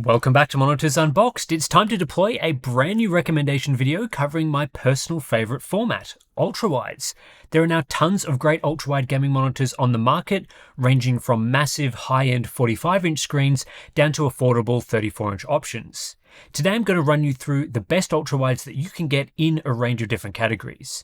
Welcome back to Monitors Unboxed. It's time to deploy a brand new recommendation video covering my personal favorite format, ultrawides. There are now tons of great ultrawide gaming monitors on the market, ranging from massive high-end 45-inch screens down to affordable 34-inch options. Today I'm going to run you through the best ultrawides that you can get in a range of different categories.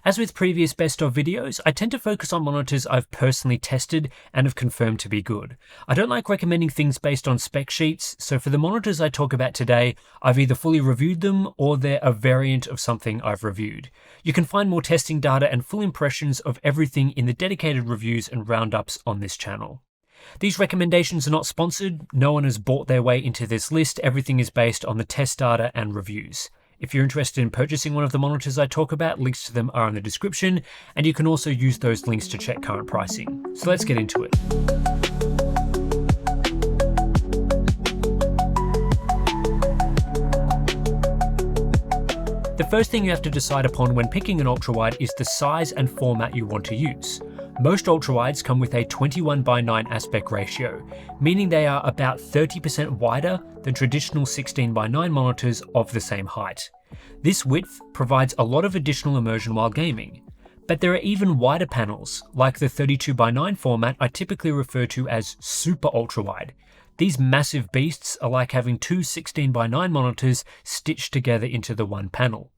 As with previous best of videos, I tend to focus on monitors I've personally tested and have confirmed to be good. I don't like recommending things based on spec sheets, so for the monitors I talk about today, I've either fully reviewed them or they're a variant of something I've reviewed. You can find more testing data and full impressions of everything in the dedicated reviews and roundups on this channel. These recommendations are not sponsored, no one has bought their way into this list, everything is based on the test data and reviews. If you're interested in purchasing one of the monitors I talk about, links to them are in the description, and you can also use those links to check current pricing. So let's get into it. The first thing you have to decide upon when picking an ultrawide is the size and format you want to use. Most ultrawides come with a 21:9 aspect ratio, meaning they are about 30% wider than traditional 16:9 monitors of the same height. This width provides a lot of additional immersion while gaming. But there are even wider panels, like the 32:9 format I typically refer to as super ultrawide. These massive beasts are like having two 16:9 monitors stitched together into the one panel.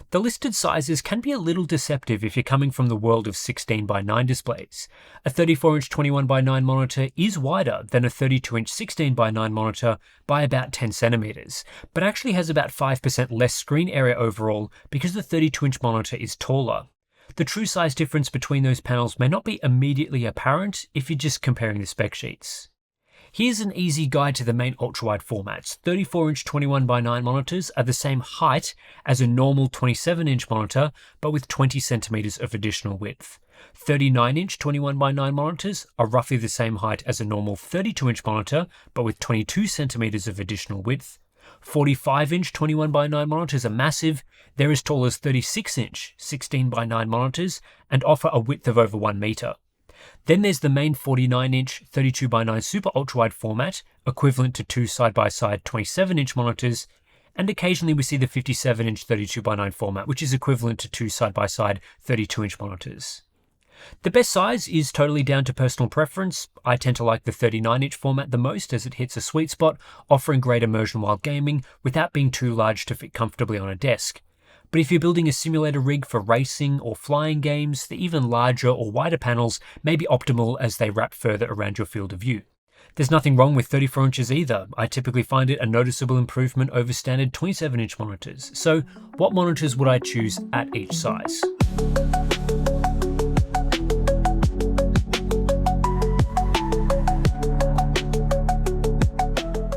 The listed sizes can be a little deceptive if you're coming from the world of 16:9 displays. A 34-inch 21:9 monitor is wider than a 32-inch 16:9 monitor by about 10 centimeters, but actually has about 5% less screen area overall because the 32-inch monitor is taller. The true size difference between those panels may not be immediately apparent if you're just comparing the spec sheets. Here's an easy guide to the main ultrawide formats. 34-inch 21:9 monitors are the same height as a normal 27-inch monitor, but with 20 centimeters of additional width. 39-inch 21:9 monitors are roughly the same height as a normal 32-inch monitor, but with 22 centimeters of additional width. 45-inch 21:9 monitors are massive. They're as tall as 36-inch 16:9 monitors and offer a width of over 1 meter. Then there's the main 49-inch 32:9 super ultrawide format, equivalent to two side-by-side 27-inch monitors, and occasionally we see the 57-inch 32:9 format, which is equivalent to two side-by-side 32-inch monitors. The best size is totally down to personal preference. I tend to like the 39-inch format the most as it hits a sweet spot, offering great immersion while gaming without being too large to fit comfortably on a desk. But if you're building a simulator rig for racing or flying games, the even larger or wider panels may be optimal as they wrap further around your field of view. There's nothing wrong with 34 inches either. I typically find it a noticeable improvement over standard 27-inch monitors. So what monitors would I choose at each size?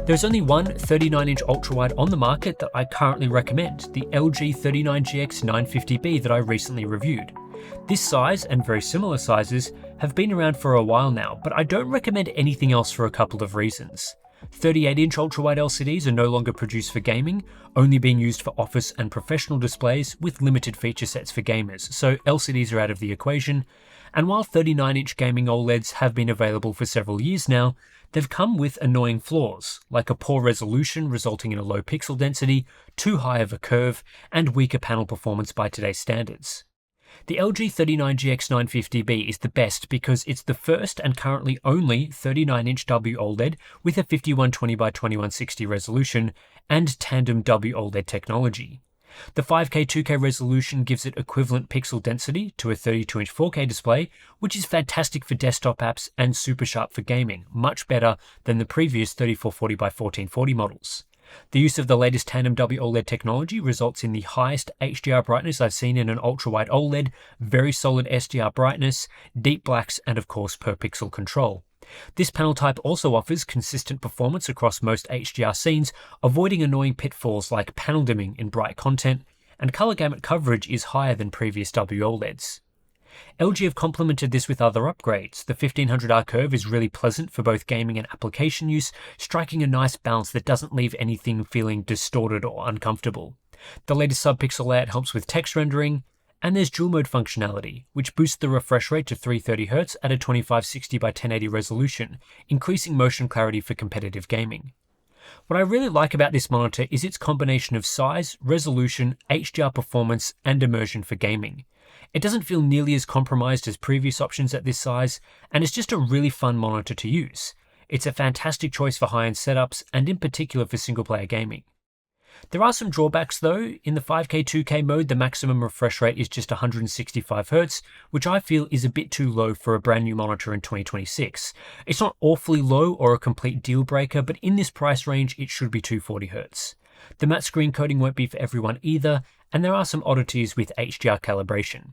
There's only one 39-inch ultrawide on the market that I currently recommend, the LG 39GX 950B that I recently reviewed. This size and very similar sizes have been around for a while now, but I don't recommend anything else for a couple of reasons. 38-inch ultrawide LCDs are no longer produced for gaming, only being used for office and professional displays with limited feature sets for gamers, so LCDs are out of the equation. And while 39-inch gaming OLEDs have been available for several years now, they've come with annoying flaws, like a poor resolution resulting in a low pixel density, too high of a curve, and weaker panel performance by today's standards. The LG 39GX 950B is the best because it's the first and currently only 39-inch WOLED with a 5120x2160 resolution and tandem WOLED technology. The 5K 2K resolution gives it equivalent pixel density to a 32-inch 4K display, which is fantastic for desktop apps and super sharp for gaming, much better than the previous 3440x1440 models. The use of the latest tandem WOLED technology results in the highest HDR brightness I've seen in an ultrawide OLED, very solid SDR brightness, deep blacks, and of course per pixel control. This panel type also offers consistent performance across most HDR scenes, avoiding annoying pitfalls like panel dimming in bright content, and color gamut coverage is higher than previous WOLEDs. LG have complemented this with other upgrades. The 1500R curve is really pleasant for both gaming and application use, striking a nice balance that doesn't leave anything feeling distorted or uncomfortable. The latest subpixel layout helps with text rendering, And there's dual mode functionality, which boosts the refresh rate to 330Hz at a 2560 by 1080 resolution, increasing motion clarity for competitive gaming. What I really like about this monitor is its combination of size, resolution, HDR performance, and immersion for gaming. It doesn't feel nearly as compromised as previous options at this size, and it's just a really fun monitor to use. It's a fantastic choice for high-end setups, and in particular for single-player gaming. There are some drawbacks though. In the 5K 2K mode, the maximum refresh rate is just 165Hz, which I feel is a bit too low for a brand new monitor in 2026. It's not awfully low or a complete deal breaker, but in this price range, it should be 240Hz. The matte screen coating won't be for everyone either, and there are some oddities with HDR calibration.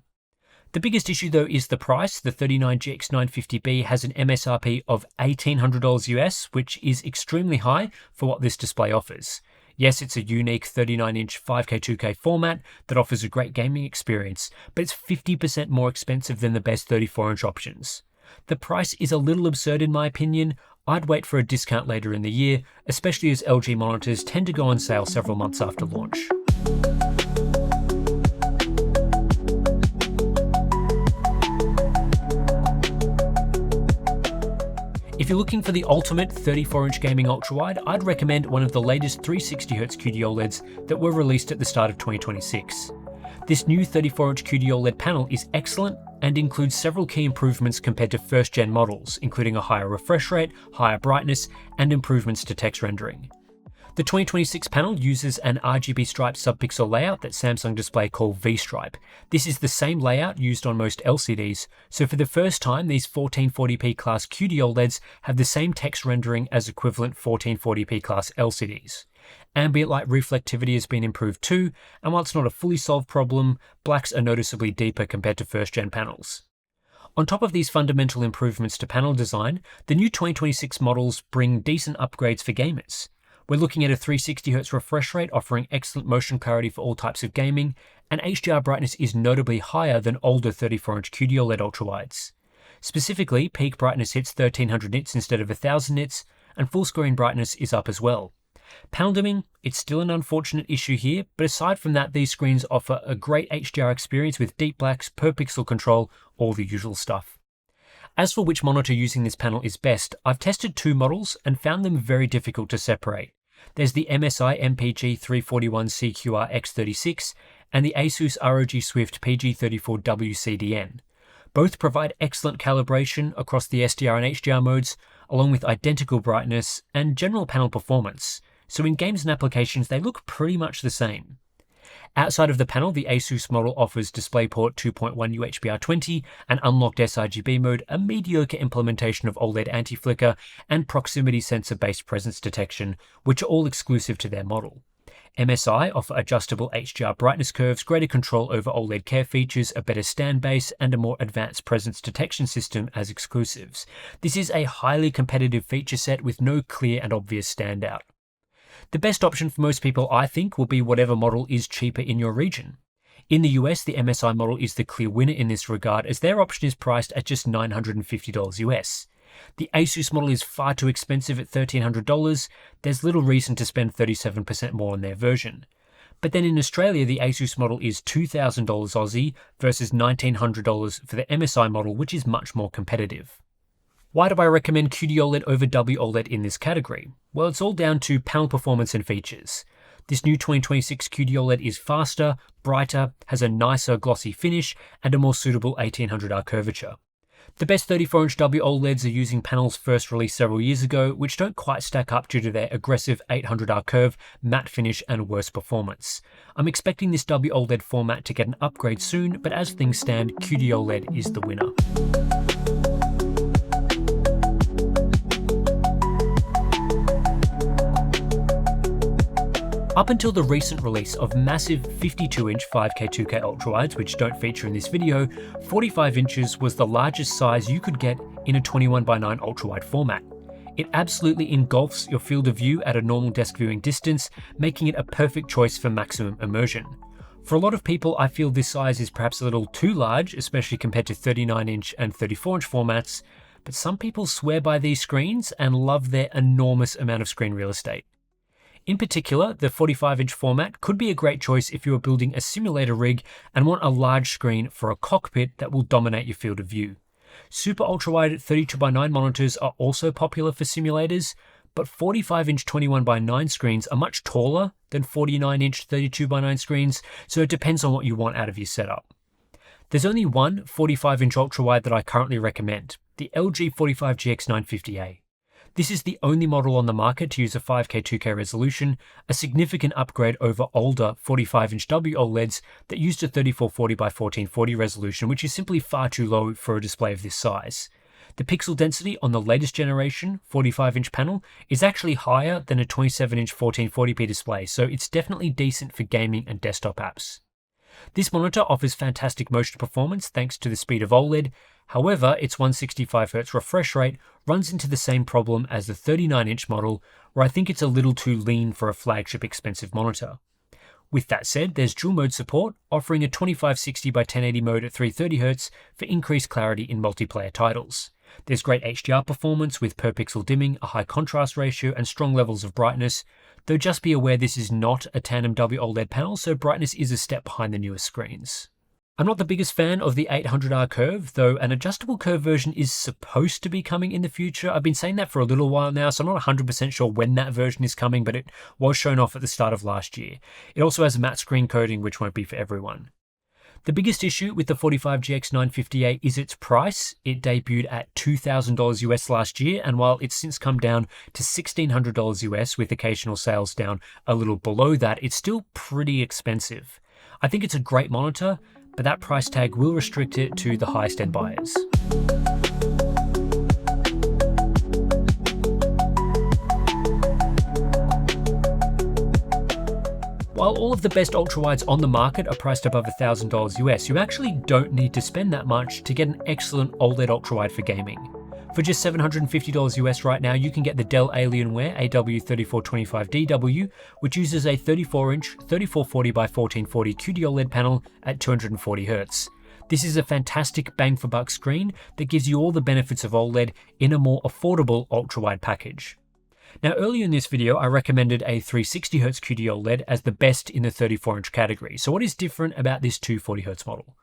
The biggest issue though is the price. The 39GX950B has an MSRP of $1,800 US, which is extremely high for what this display offers. Yes, it's a unique 39-inch 5K 2K format that offers a great gaming experience, but it's 50% more expensive than the best 34-inch options. The price is a little absurd in my opinion. I'd wait for a discount later in the year, especially as LG monitors tend to go on sale several months after launch. If you're looking for the ultimate 34-inch gaming ultrawide, I'd recommend one of the latest 360Hz QD OLEDs that were released at the start of 2026. This new 34-inch QD OLED panel is excellent and includes several key improvements compared to first-gen models, including a higher refresh rate, higher brightness, and improvements to text rendering. The 2026 panel uses an RGB striped subpixel layout that Samsung Display call V-Stripe. This is the same layout used on most LCDs, so for the first time these 1440p class QD OLEDs have the same text rendering as equivalent 1440p class LCDs. Ambient light reflectivity has been improved too, and while it's not a fully solved problem, blacks are noticeably deeper compared to first-gen panels. On top of these fundamental improvements to panel design, the new 2026 models bring decent upgrades for gamers. We're looking at a 360Hz refresh rate offering excellent motion clarity for all types of gaming, and HDR brightness is notably higher than older 34-inch QD OLED ultrawides. Specifically, peak brightness hits 1300 nits instead of 1000 nits, and full screen brightness is up as well. Panel dimming, it's still an unfortunate issue here, but aside from that, these screens offer a great HDR experience with deep blacks, per pixel control, all the usual stuff. As for which monitor using this panel is best, I've tested two models and found them very difficult to separate. There's the MSI MPG 341 CQR X36 and the Asus ROG Swift PG34W CDN. Both provide excellent calibration across the SDR and HDR modes, along with identical brightness and general panel performance, so in games and applications they look pretty much the same. Outside of the panel, the Asus model offers DisplayPort 2.1 UHBR20 and unlocked sRGB mode, a mediocre implementation of OLED anti-flicker, and proximity sensor-based presence detection, which are all exclusive to their model. MSI offer adjustable HDR brightness curves, greater control over OLED care features, a better stand base, and a more advanced presence detection system as exclusives. This is a highly competitive feature set with no clear and obvious standout. The best option for most people, I think, will be whatever model is cheaper in your region. In the US, the MSI model is the clear winner in this regard, as their option is priced at just $950 US. The Asus model is far too expensive at $1,300. There's little reason to spend 37% more on their version. But then in Australia, the Asus model is $2,000 Aussie versus $1,900 for the MSI model, which is much more competitive. Why do I recommend QD OLED over WOLED in this category? Well, it's all down to panel performance and features. This new 2026 QD OLED is faster, brighter, has a nicer glossy finish, and a more suitable 1800R curvature. The best 34-inch WOLEDs are using panels first released several years ago, which don't quite stack up due to their aggressive 800R curve, matte finish, and worse performance. I'm expecting this WOLED format to get an upgrade soon, but as things stand, QD OLED is the winner. Up until the recent release of massive 52-inch 5K 2K ultrawides, which don't feature in this video, 45 inches was the largest size you could get in a 21:9 ultrawide format. It absolutely engulfs your field of view at a normal desk viewing distance, making it a perfect choice for maximum immersion. For a lot of people, I feel this size is perhaps a little too large, especially compared to 39-inch and 34-inch formats, but some people swear by these screens and love their enormous amount of screen real estate. In particular, the 45-inch format could be a great choice if you are building a simulator rig and want a large screen for a cockpit that will dominate your field of view. Super ultrawide 32:9 monitors are also popular for simulators, but 45-inch 21:9 screens are much taller than 49-inch 32:9 screens, so it depends on what you want out of your setup. There's only one 45-inch ultrawide that I currently recommend, the LG 45GX 950A. This is the only model on the market to use a 5K 2K resolution, a significant upgrade over older 45-inch OLEDs that used a 3440x1440 resolution, which is simply far too low for a display of this size. The pixel density on the latest generation 45-inch panel is actually higher than a 27-inch 1440p display, so it's definitely decent for gaming and desktop apps. This monitor offers fantastic motion performance thanks to the speed of OLED. However, its 165Hz refresh rate runs into the same problem as the 39-inch model, where I think it's a little too lean for a flagship expensive monitor. With that said, there's dual mode support, offering a 2560x1080 mode at 330Hz for increased clarity in multiplayer titles. There's great HDR performance with per pixel dimming, a high contrast ratio, and strong levels of brightness, though just be aware this is not a tandem WOLED panel, so brightness is a step behind the newest screens. I'm not the biggest fan of the 800R curve, though an adjustable curve version is supposed to be coming in the future. I've been saying that for a little while now, so I'm not 100% sure when that version is coming, but it was shown off at the start of last year. It also has a matte screen coating, which won't be for everyone. The biggest issue with the 45GX 950A is its price. It debuted at $2,000 US last year, and while it's since come down to $1,600 US with occasional sales down a little below that, it's still pretty expensive. I think it's a great monitor, but that price tag will restrict it to the highest end buyers. While all of the best ultrawides on the market are priced above $1,000 US, you actually don't need to spend that much to get an excellent OLED ultrawide for gaming. For just $750 US right now, you can get the Dell Alienware AW3425DW, which uses a 34-inch 3440x1440 QD-OLED panel at 240Hz. This is a fantastic bang for buck screen that gives you all the benefits of OLED in a more affordable ultrawide package. Now, earlier in this video, I recommended a 360Hz QD-OLED as the best in the 34-inch category. So what is different about this 240Hz model?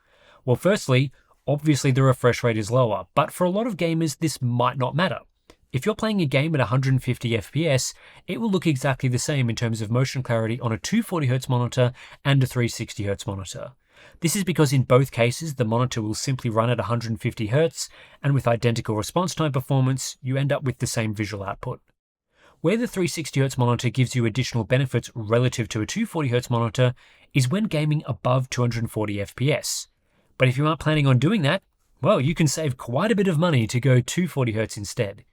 Well, firstly, obviously the refresh rate is lower, but for a lot of gamers, this might not matter. If you're playing a game at 150 FPS, it will look exactly the same in terms of motion clarity on a 240Hz monitor and a 360Hz monitor. This is because in both cases, the monitor will simply run at 150Hz, and with identical response time performance, you end up with the same visual output. Where the 360Hz monitor gives you additional benefits relative to a 240Hz monitor is when gaming above 240 FPS. But if you aren't planning on doing that, well, you can save quite a bit of money to go 240Hz instead.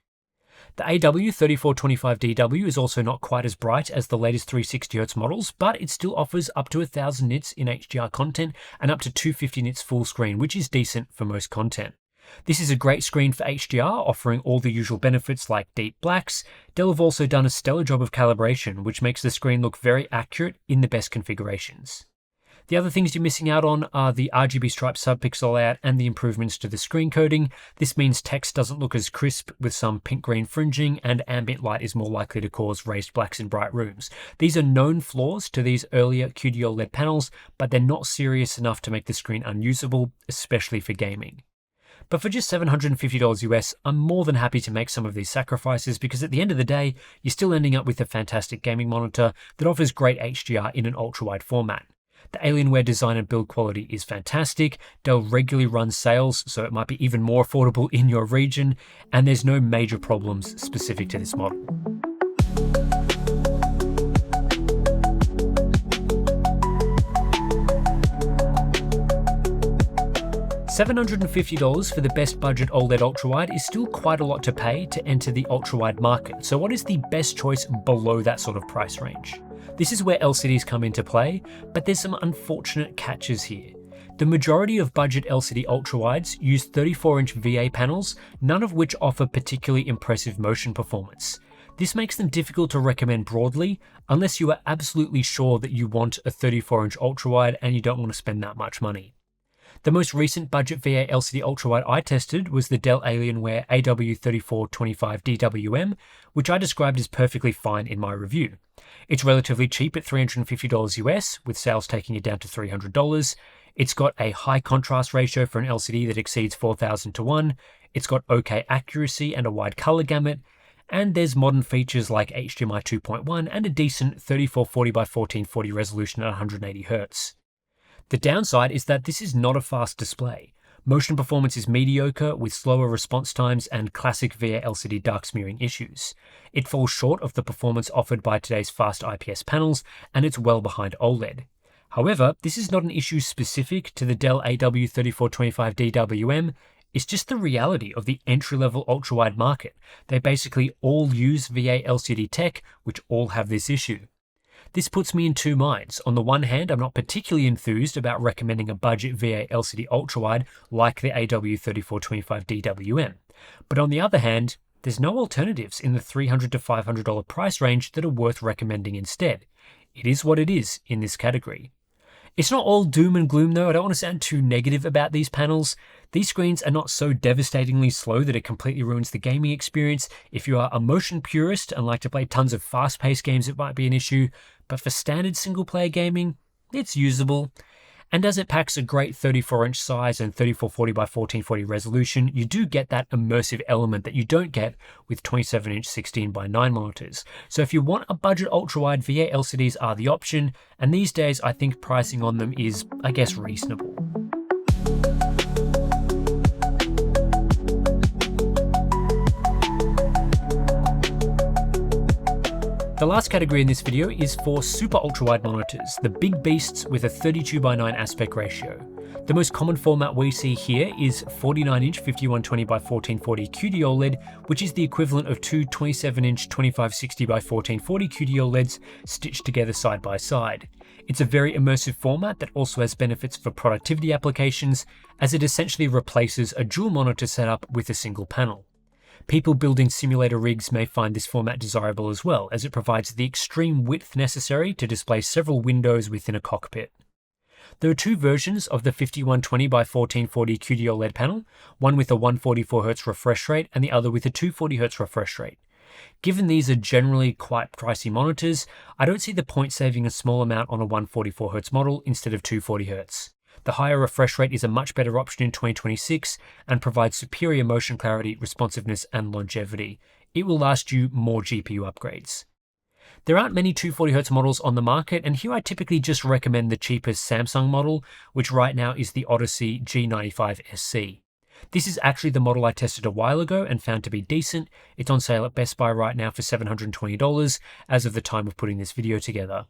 The AW3425DW is also not quite as bright as the latest 360Hz models, but it still offers up to 1000 nits in HDR content and up to 250 nits full screen, which is decent for most content. This is a great screen for HDR, offering all the usual benefits like deep blacks. Dell have also done a stellar job of calibration, which makes the screen look very accurate in the best configurations. The other things you're missing out on are the RGB striped subpixel layout and the improvements to the screen coding. This means text doesn't look as crisp with some pink-green fringing, and ambient light is more likely to cause raised blacks in bright rooms. These are known flaws to these earlier QD-OLED panels, but they're not serious enough to make the screen unusable, especially for gaming. But for just $750 US, I'm more than happy to make some of these sacrifices because at the end of the day, you're still ending up with a fantastic gaming monitor that offers great HDR in an ultra-wide format. The Alienware design and build quality is fantastic. Dell regularly runs sales, so it might be even more affordable in your region, and there's no major problems specific to this model. $750 for the best budget OLED ultrawide is still quite a lot to pay to enter the ultrawide market. So what is the best choice below that sort of price range? This is where LCDs come into play, but there's some unfortunate catches here. The majority of budget LCD ultrawides use 34-inch VA panels, none of which offer particularly impressive motion performance. This makes them difficult to recommend broadly, unless you are absolutely sure that you want a 34-inch ultrawide and you don't want to spend that much money. The most recent budget VA LCD ultrawide I tested was the Dell Alienware AW3425DWM, which I described as perfectly fine in my review. It's relatively cheap at $350 US, with sales taking it down to $300. It's got a high contrast ratio for an LCD that exceeds 4000 to 1. It's got okay accuracy and a wide color gamut, and there's modern features like HDMI 2.1 and a decent 3440 by 1440 resolution at 180Hz. The downside is that this is not a fast display. Motion performance is mediocre with slower response times and classic VA LCD dark smearing issues. It falls short of the performance offered by today's fast IPS panels, and it's well behind OLED. However, this is not an issue specific to the Dell AW3425DWM, it's just the reality of the entry-level ultrawide market. They basically all use VA LCD tech, which all have this issue. This puts me in two minds. On the one hand, I'm not particularly enthused about recommending a budget VA LCD ultrawide like the AW3425DWM. But on the other hand, there's no alternatives in the $300 to $500 price range that are worth recommending instead. It is what it is in this category. It's not all doom and gloom though. I don't want to sound too negative about these panels. These screens are not so devastatingly slow that it completely ruins the gaming experience. If you are a motion purist and like to play tons of fast-paced games, it might be an issue. But for standard single-player gaming, it's usable. And as it packs a great 34-inch size and 3440 by 1440 resolution, you do get that immersive element that you don't get with 27-inch 16 by 9 monitors. So if you want a budget ultrawide, VA LCDs are the option, and these days I think pricing on them is, I guess, reasonable. The last category in this video is for super ultrawide monitors, the big beasts with a 32 by 9 aspect ratio. The most common format we see here is 49-inch 5120 by 1440 QD OLED, which is the equivalent of two 27-inch 2560 by 1440 QD OLEDs stitched together side by side. It's a very immersive format that also has benefits for productivity applications, as it essentially replaces a dual monitor setup with a single panel. People building simulator rigs may find this format desirable as well, as it provides the extreme width necessary to display several windows within a cockpit. There are two versions of the 5120 by 1440 QD OLED panel, one with a 144Hz refresh rate and the other with a 240Hz refresh rate. Given these are generally quite pricey monitors, I don't see the point saving a small amount on a 144Hz model instead of 240Hz. The higher refresh rate is a much better option in 2026 and provides superior motion clarity, responsiveness, and longevity. It will last you more GPU upgrades. There aren't many 240Hz models on the market, and here I typically just recommend the cheapest Samsung model, which right now is the Odyssey G95 SC. This is actually the model I tested a while ago and found to be decent. It's on sale at Best Buy right now for $720 as of the time of putting this video together.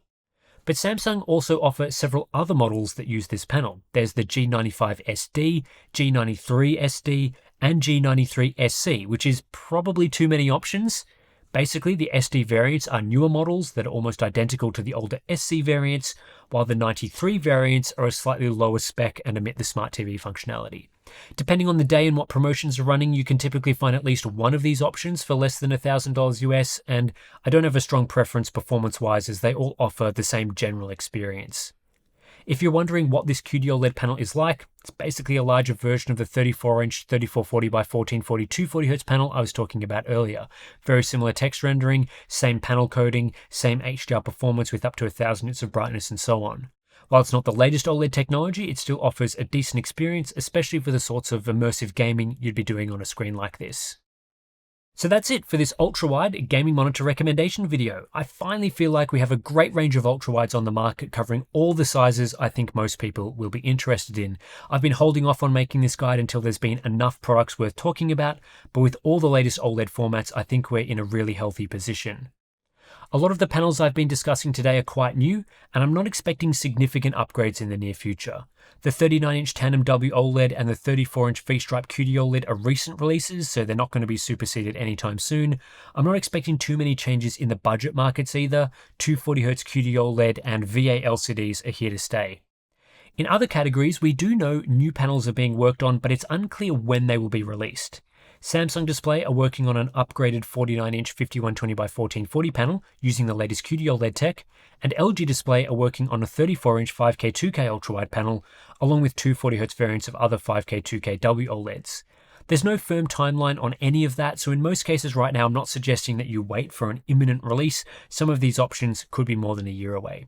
But Samsung also offer several other models that use this panel. There's the G95 SD, G93 SD, and G93 SC, which is probably too many options. Basically, the SD variants are newer models that are almost identical to the older SC variants, while the 93 variants are a slightly lower spec and omit the smart TV functionality. Depending on the day and what promotions are running, you can typically find at least one of these options for less than $1,000 US, and I don't have a strong preference performance-wise as they all offer the same general experience. If you're wondering what this QD OLED panel is like, it's basically a larger version of the 34-inch 3440 by 1440 240Hz panel I was talking about earlier. Very similar text rendering, same panel coding, same HDR performance with up to 1000 nits of brightness and so on. While it's not the latest OLED technology, it still offers a decent experience, especially for the sorts of immersive gaming you'd be doing on a screen like this. So that's it for this ultra-wide gaming monitor recommendation video. I finally feel like we have a great range of ultra-wides on the market covering all the sizes I think most people will be interested in. I've been holding off on making this guide until there's been enough products worth talking about, but with all the latest OLED formats, I think we're in a really healthy position. A lot of the panels I've been discussing today are quite new, and I'm not expecting significant upgrades in the near future. The 39-inch Tandem W OLED and the 34-inch V-Stripe QD OLED are recent releases, so they're not going to be superseded anytime soon. I'm not expecting too many changes in the budget markets either. 240Hz QD OLED and VA LCDs are here to stay. In other categories, we do know new panels are being worked on, but it's unclear when they will be released. Samsung Display are working on an upgraded 49-inch 5120 by 1440 panel using the latest QD OLED tech, and LG Display are working on a 34-inch 5K 2K ultrawide panel, along with 240Hz variants of other 5K 2K W OLEDs. There's no firm timeline on any of that, so in most cases right now I'm not suggesting that you wait for an imminent release. Some of these options could be more than a year away.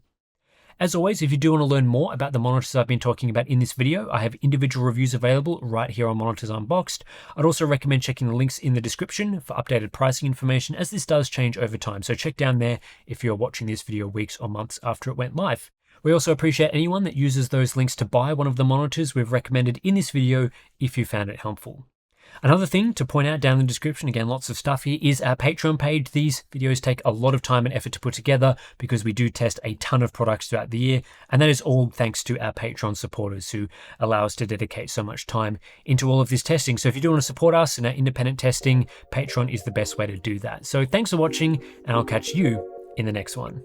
As always, if you do want to learn more about the monitors I've been talking about in this video, I have individual reviews available right here on Monitors Unboxed. I'd also recommend checking the links in the description for updated pricing information, as this does change over time. So check down there if you're watching this video weeks or months after it went live. We also appreciate anyone that uses those links to buy one of the monitors we've recommended in this video if you found it helpful. Another thing to point out down in the description, again, lots of stuff here, is our Patreon page. These videos take a lot of time and effort to put together because we do test a ton of products throughout the year. And that is all thanks to our Patreon supporters who allow us to dedicate so much time into all of this testing. So if you do want to support us in our independent testing, Patreon is the best way to do that. So thanks for watching, and I'll catch you in the next one.